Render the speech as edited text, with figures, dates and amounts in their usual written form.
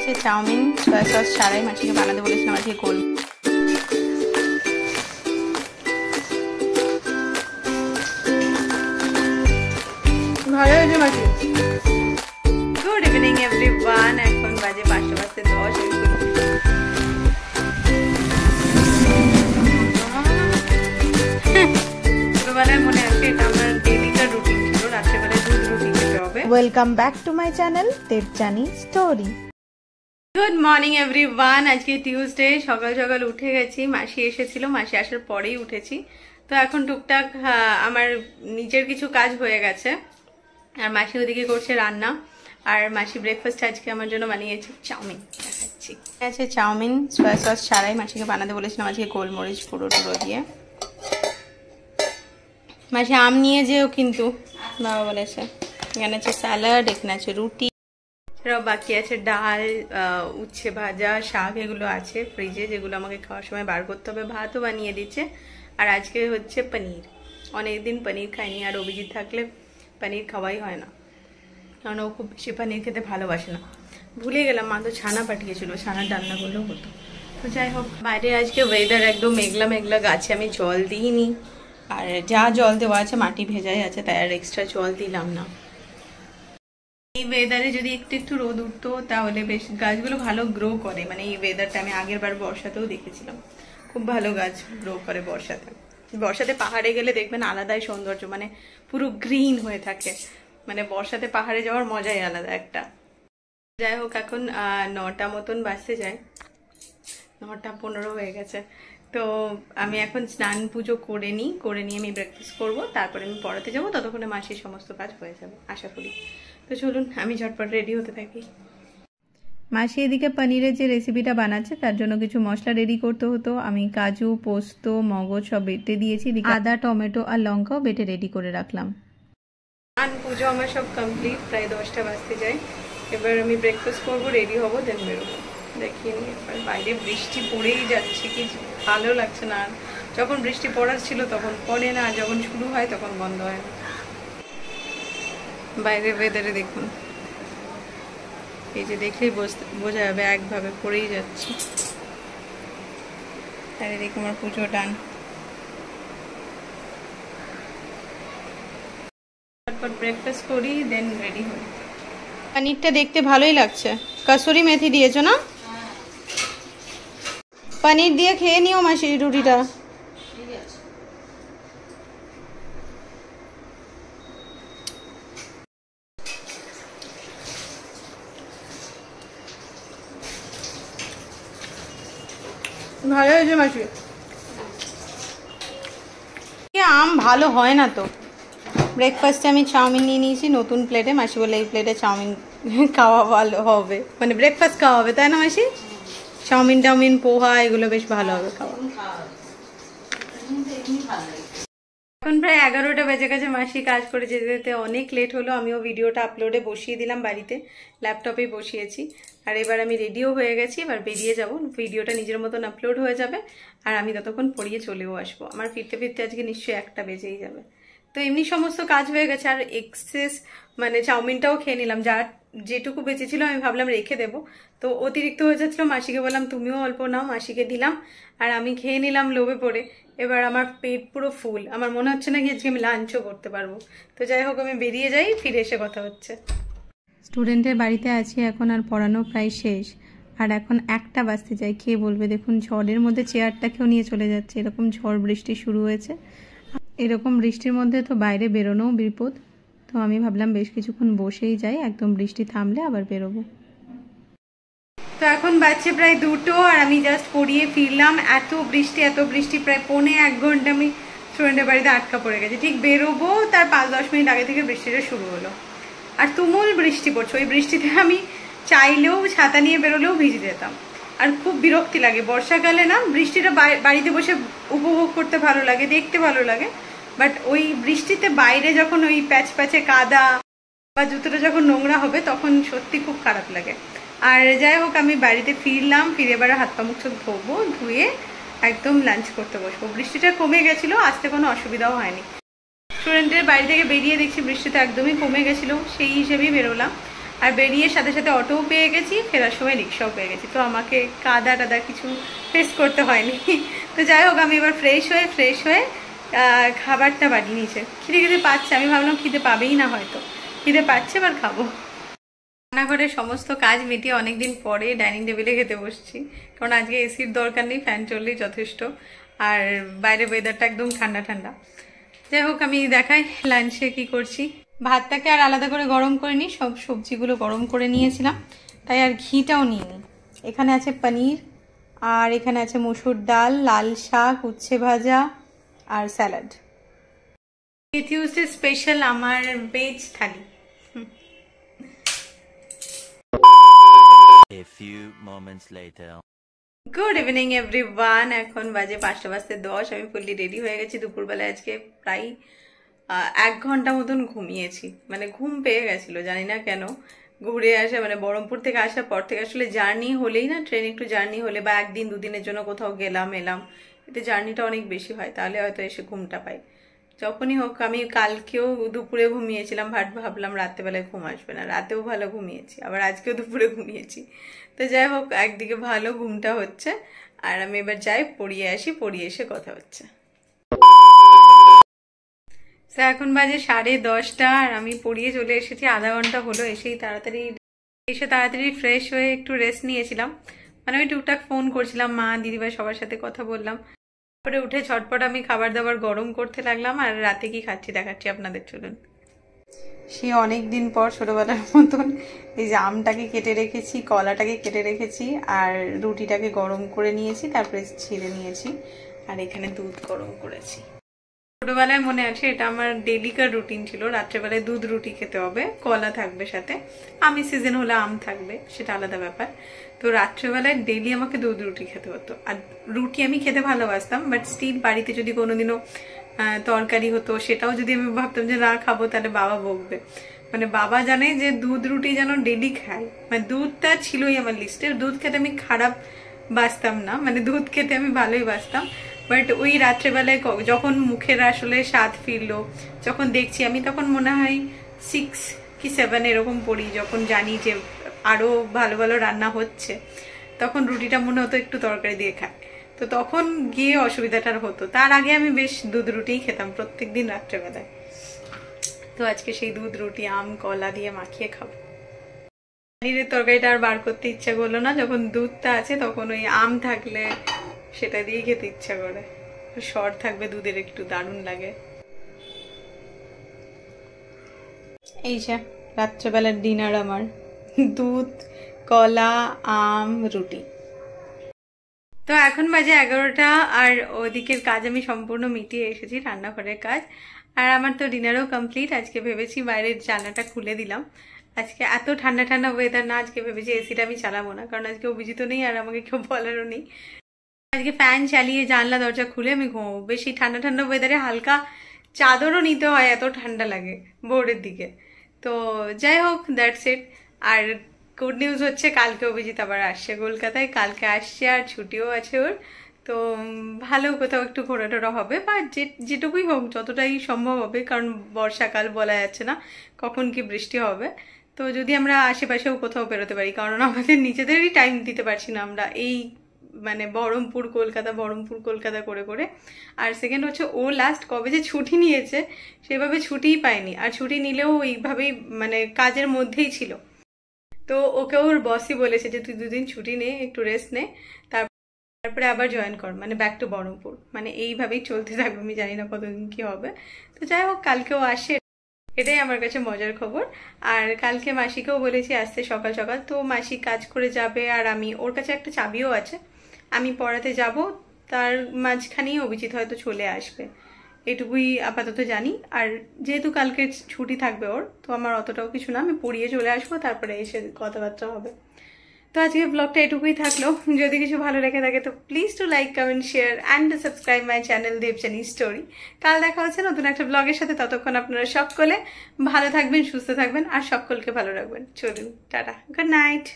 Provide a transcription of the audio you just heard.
আছে chowmein soya sauce ছাড়াই, মাছিকে বানাতে বলেছিলাম আজকে করব। ভালো হয়েছে মাছি। গুড ইভিনিং এভরিওয়ান, এখন বাজে 5:10। ছোটবেলায় মনে আছে এটা আমার ডেইলিকার রুটিন ছিল, রাত্রেবেলায় দুধ রুটি খেতে হবে। Welcome back to my channel Debjani story. Good morning everyone, আজকে টিউসডে। সকাল সকাল উঠে গেছি, মাসি এসেছিল, মাসি আসার পরেই উঠেছি। তো এখন টুকটাক আমার নিজের কিছু কাজ হয়ে গেছে, আর মাসি ওদিকে করছে রান্না। আর মাসি ব্রেকফাস্ট আজকে আমার জন্য বানিয়েছে চাউমিন। দেখাচ্ছি আছে চাউমিন সয়া সস ছাড়াই, মাসিকে বানাতে বলেছিলাম আজকে গোলমরিচ পুরো টুরো দিয়ে। মাসি আম নিয়ে যেও কিন্তু, বাবা বলেছে। এখানে আছে স্যালাড, এখানে আছে রুটি, এছাড়াও বাকি আছে ডাল, উচ্ছে ভাজা, শাক, এগুলো আছে ফ্রিজে, যেগুলো আমাকে খাওয়ার সময় বার করতে হবে। ভাতও বানিয়ে দিচ্ছে। আর আজকে হচ্ছে পনির। অনেকদিন পনির খাইনি, আর অভিজিৎ থাকলে পনির খাওয়াই হয় না, কারণ ও খুব বেশি পনির খেতে ভালোবাসে না। ভুলে গেলাম, মা তো ছানা পাঠিয়েছিল, ছানার রান্না করলেও হতো। তো যাই হোক, বাইরে আজকে ওয়েদার একদম মেঘলা মেঘলা, গাছে আমি জল দিইনি, আর যা জল দেওয়া আছে মাটি ভেজাই আছে, তাই আর এক্সট্রা জল দিলাম না। এই ওয়েদারে যদি একটু একটু রোদ উঠতো তাহলে বেশ গাছগুলো ভালো গ্রো করে। মানে এই ওয়েদারটা আমি আগের বার বর্ষাতেও দেখেছিলাম, খুব ভালো গাছ গ্রো করে বর্ষাতে। বর্ষাতে পাহাড়ে গেলে দেখবেন আলাদাই সৌন্দর্য, মানে পুরো গ্রিন হয়ে থাকে। মানে বর্ষাতে পাহাড়ে যাওয়ার মজাই আলাদা একটা। যাই হোক, এখন 9টা মতন বাজতে যায়, 9:15 হয়ে গেছে। তো আমি এখন স্নান পুজো করে নিই আমি ব্রেকফাস্ট করব, তারপরে আমি পড়াতে যাবো। ততক্ষণে মাসির সমস্ত কাজ হয়ে যাবে আশা করি। তো চলুন আমি ঝটপট রেডি হতে থাকি। মাসি এদিকে পনিরের যে রেসিপিটা বানাচ্ছে তার জন্য কিছু মশলা রেডি করতে হতো। আমি কাজু, পোস্ত, মগজ সব বেটে দিয়েছি, আদা, টমেটো আর লঙ্কাও বেটে রেডি করে রাখলাম। স্নান পুজো আমার সব কমপ্লিট, প্রায় 10টা বাজতে যায়। এবার আমি ব্রেকফাস্ট করবো, রেডি হবো, দেন বেরোবো। দেখিয়ে নিই, এবার বাইরে বৃষ্টি পড়েই যাচ্ছে, কি ভালো লাগছে না। যখন বৃষ্টি পড়ার ছিল তখন পড়ে না, যখন শুরু হয় তখন বন্ধ হয় না। বাইরের ওয়েদারে দেখুন, এই যে দেখলেই বোঝা যাবে একভাবে পড়েই যাচ্ছে। তাহলে দেখুন আমার পুজো ডান। তারপর ব্রেকফাস্ট করি, দেন রেডি হই। পনিরটা দেখতে ভালোই লাগছে। কসুরি মেথি দিয়েছো না? পনির দিয়ে খেয়ে নিও মাসি রুটিটা। ভালো হয়েছে মাসি। আম ভালো হয় না তো। ব্রেকফাস্টে আমি চাউমিন নিয়ে নিয়েছি নতুন প্লেটে। মাসি বলে এই প্লেটে চাউমিন খাওয়া ভালো হবে, মানে ব্রেকফাস্ট খাওয়া হবে, তাই না মাসি? চাউমিন টাউমিন, পোহা, এগুলো বেশ ভালো হবে খাওয়া। এখন প্রায় 11টা বেজে গেছে। মাসি কাজ করে যেতে যেতে অনেক লেট হলো। আমিও ভিডিওটা আপলোডে বসিয়ে দিলাম, বাড়িতে ল্যাপটপেই বসিয়েছি। আর এবার আমি রেডিও হয়ে গেছি, এবার বেরিয়ে যাব। ভিডিওটা নিজের মতন আপলোড হয়ে যাবে, আর আমি ততক্ষণ পড়িয়ে চলেও আসবো। আমার ফিরতে ফিরতে আজকে নিশ্চয়ই 1টা বেজেই যাবে। তো এমনি সমস্ত কাজ হয়ে গেছে, আর এক্সেস মানে চাউমিনটাও খেয়ে নিলাম। যেটুকু বেঁচেছিল আমি ভাবলাম রেখে দেবো, তো অতিরিক্ত হয়ে যাচ্ছিল। মাসিকে বললাম তুমিও অল্প নাও, মাসিকে দিলাম, আর আমি খেয়ে নিলাম লোভে পড়ে। এবার আমার পেট পুরো ফুল, আমার মনে হচ্ছে না কি আজকে আমি লাঞ্চও করতে পারবো। তো যাই হোক, আমি বেরিয়ে যাই, ফিরে এসে কথা হচ্ছে। স্টুডেন্টের বাড়িতে আছি এখন, আর পড়ানো প্রায় শেষ। আর এখন 1টা বাজতে যায়। কে বলবে, দেখুন ঝড়ের মধ্যে চেয়ারটাকেও নিয়ে চলে যাচ্ছে। এরকম ঝড় বৃষ্টি শুরু হয়েছে। এরকম বৃষ্টির মধ্যে তো বাইরে বেরোনোও বিপদ। তো আমি ভাবলাম বেশ কিছুক্ষণ বসেই যাই, একদম বৃষ্টি থামলে আবার বেরোবো। তো এখন বাজছে প্রায় 2টো, আর আমি জাস্ট পড়িয়ে ফিরলাম। এত বৃষ্টি, প্রায় 1.25 ঘন্টা আমি স্টুডেন্টের বাড়িতে আটকা পড়ে গেছি। ঠিক বেরোবো তার 5-10 মিনিট আগে থেকে বৃষ্টিটা শুরু হলো, আর তুমুল বৃষ্টি পড়ছে। ওই বৃষ্টিতে আমি চাইলেও ছাতা নিয়ে বেরোলেও ভিজে যেতাম। আর খুব বিরক্তি লাগে বর্ষাকালে না, বৃষ্টিটা বাড়িতে বসে উপভোগ করতে ভালো লাগে, দেখতে ভালো লাগে, বাট ওই বৃষ্টিতে বাইরে যখন ওই প্যাচে কাদা বা জুতোটা যখন নোংরা হবে তখন সত্যি খুব খারাপ লাগে। আর যাই হোক, আমি বাড়িতে ফিরলাম, ফিরে এবার হাত পা মুখ চোখ ধোবো, ধুয়ে একদম লাঞ্চ করতে বসবো। বৃষ্টিটা কমে গেছিলো, আসতে কোনো অসুবিধাও হয়নি। স্টুডেন্টের বাড়ি থেকে বেরিয়ে দেখছি বৃষ্টিটা একদমই কমে গেছিলো, সেই হিসেবেই বেরোলাম। আর বেরিয়ে সাথে সাথে অটোও পেয়ে গেছি, ফেরার সময় রিক্সাও পেয়ে গেছি, তো আমাকে কাদা টাদা কিছু ফেস করতে হয়নি। তো যাই হোক, আমি এবার ফ্রেশ হয়ে খাবারটা বানিয়ে নিয়েছে। খিদে পাচ্ছে, আমি ভাবলাম খিদে পাবেই না, হয়তো খিদে পাচ্ছে, এবার খাবো। রান্নাঘরের সমস্ত কাজ মিটিয়ে অনেকদিন পরে ডাইনিং টেবিলে খেতে বসছি, কারণ আজকে এসির দরকার নেই, ফ্যান চললেই যথেষ্ট, আর বাইরে ওয়েদারটা একদম ঠান্ডা ঠান্ডা। যাই হোক, আমি দেখাই লাঞ্চে কি করছি। ভাতটাকে আর আলাদা করে গরম করিনি, সব সবজিগুলো গরম করে নিয়েছিলাম, তাই আর ঘিটাও নিইনি। এখানে আছে পনির, আর এখানে আছে মসুর ডাল, লাল শাক, উচ্ছে ভাজা আর স্যালাড। টিউসডে স্পেশাল আমার veg thali. A few moments later. Good evening everyone, এখন বাজে 5:10। আমি ফুললি রেডি হয়ে গেছি। দুপুরবেলায় আজকে প্রায় 1 ঘন্টা মতন ঘুমিয়েছি, মানে ঘুম পেয়ে গেছিল, জানি না কেন। ঘুরে আসা মানে বহরমপুর থেকে আসার পর থেকে আসলে জার্নি হলেই না, ট্রেন একটু জার্নি হলে বা 1 দিন 2 দিনের জন্য কোথাও গেলাম এলাম, এতে জার্নিটা অনেক বেশি হয়, তাহলে হয়তো এসে ঘুমটা পাই। যখনই হোক, আমি কালকেও দুপুরে ঘুমিয়েছিলাম, ভাবলাম রাত্রেবেলায় ঘুম আসবে না, রাতেও ভালো ঘুমিয়েছি, আবার আজকেও দুপুরে ঘুমিয়েছি। তো যাই হোক, একদিকে ভালো ঘুমটা হচ্ছে, আর আমি এবার যাই পড়িয়ে আসি, পড়িয়ে এসে কথা হচ্ছে। এখন বাজে 10:30, আর আমি পড়িয়ে চলে এসেছি, আধা ঘন্টা হলো। এসে তাড়াতাড়ি ফ্রেশ হয়ে একটু রেস্ট নিয়েছিলাম, মানে আমি টুকটাক ফোন করছিলাম, মা দিদিভাই সবার সাথে কথা বললাম। তারপরে উঠে ঝটপট আমি খাবার দাবার গরম করতে লাগলাম, আর রাতে কি খাচ্ছি দেখাচ্ছি আপনাদের, চলুন। সে অনেক দিন পর ছোটবেলার মতন এই যে আমটাকে কেটে রেখেছি, কলাটাকে কেটে রেখেছি, আর রুটিটাকে গরম করে নিয়েছি, তারপরে ছিঁড়ে নিয়েছি, আর এখানে দুধ গরম করেছি। ছোটবেলায় মনে আছে, এটা আমার ডেলিকার রুটিন ছিল, রাত্রেবেলায় দুধ রুটি খেতে হবে, কলা থাকবে সাথে, আমি সিজন হলে আম থাকবে, সেটা আলাদা ব্যাপার। তো রাত্রেবেলায় ডেলি আমাকে দুধ রুটি খেতে হতো, আর রুটি আমি খেতে ভালোবাসতাম, বাট স্টিল বাড়িতে যদি কোনোদিনও তরকারি হতো, সেটাও যদি আমি ভাবতাম যে না খাবো, তাহলে বাবা বকবে। মানে বাবা জানে যে দুধ রুটি যেন ডেলি খাই, মানে দুধটা ছিলই আমার লিস্টে। দুধ খেতে আমি খারাপ বাসতাম না, মানে দুধ খেতে আমি ভালোই বাসতাম, বাট ওই রাত্রেবেলায় যখন মুখের আসলে স্বাদ ফিরলো, যখন দেখছি আমি, তখন মনে হয় 6 কি 7 এরকম পড়ি, যখন জানি যে আরো ভালো ভালো রান্না হচ্ছে, তখন রুটিটা মনে হতো একটু তরকারি দিয়ে খায়, তো তখন গিয়ে অসুবিধাটা হতো। তার আগে আমি বেশ দুধ রুটিই খেতাম প্রত্যেকদিন রাত্রেবেলায়। তো আজকে সেই দুধ রুটি আম কলা দিয়ে মাখিয়ে খাবো। পনিরের তরকারিটা আর বার করতে ইচ্ছা করলো না, যখন দুধটা আছে তখন ওই আম থাকলে সেটা দিয়ে খেতে ইচ্ছা করে, সর থাকবে দুধের, একটু দারুণ লাগে। এই যে রাত্রেবেলার ডিনার আমার, দুধ কলা আম রুটি। তো এখন বাজে 11টা, আর ওদিকের কাজ আমি সম্পূর্ণ মিটিয়ে এসেছি, রান্নাঘরের কাজ, আর আমার তো ডিনারও কমপ্লিট। আজকে ভেবেছি বাইরের জানলাটা খুলে দিলাম, আজকে এত ঠান্ডা ঠান্ডা ওয়েদার না, আজকে ভেবেছি এসিটা আমি চালাবো না, কারণ আজকে অভিজিৎ নেই আর আমাকে কেউ বলারও নেই। আজকে ফ্যান চালিয়ে জানলা দরজা খুলে আমি ঘুমাবো। বেশি ঠান্ডা ঠান্ডা ওয়েদারে হালকা চাদরও নিতে হয়, এত ঠান্ডা লাগে ভোরের দিকে। তো যাই হোক, দ্যাটস ইট। আর গুড নিউজ হচ্ছে, কালকে অভিজিৎ আবার আসছে কলকাতায়, কালকে আসছে, আর ছুটিও আছে ওর। তো ভালো কোথাও একটু ঘোরাটোরা হবে, বা যেটুকুই হোক, যতটাই সম্ভব হবে, কারণ বর্ষাকাল, বলা যাচ্ছে না কখন কি বৃষ্টি হবে। তো যদি আমরা আশেপাশেও কোথাও বেরোতে পারি, কারণ আমাদের নিজেদেরই টাইম দিতে পারছি না আমরা, এই মানে বহরমপুর কলকাতা করে করে। আর সেকেন্ড হচ্ছে, ও লাস্ট কবে যে ছুটি নিয়েছে, সেভাবে ছুটিই পায়নি, আর ছুটি নিলেও এইভাবেই মানে কাজের মধ্যেই ছিল। তো ওকে ওর বসই বলেছে যে তুই 2 দিন ছুটি নে, একটু রেস্ট নে, তারপরে আবার জয়েন কর, মানে ব্যাক টু বহরমপুর, মানে এইভাবেই চলতে থাকবে। আমি জানি না কতদিন কি হবে। তো যাই হোক, কালকেও আসে, এটাই আমার কাছে মজার খবর। আর কালকে মাসিকেও বলেছি আসতে সকাল সকাল, তো মাসি কাজ করে যাবে, আর আমি, ওর কাছে একটা চাবিও আছে, আমি পড়াতে যাব, তার মাঝখানেই অভিজিৎ হয়তো চলে আসবে, এটুকুই আপাতত জানি। আর যেহেতু কালকে ছুটি থাকবে ওর, তো আমার অতটাও কিছু না, আমি পড়িয়ে চলে আসবো, তারপরে এসে কথাবার্তা হবে। তো আজকে ব্লগটা এটুকুই থাকলো। যদি কিছু ভালো লেগে থাকে তো please to like comment share and subscribe my channel Debjani story. কাল দেখা হচ্ছে নতুন একটা ব্লগের সাথে, ততক্ষণ আপনারা সকলে ভালো থাকবেন, সুস্থ থাকবেন, আর সকলকে ভালো রাখবেন। চলুন, টাটা, গুড নাইট।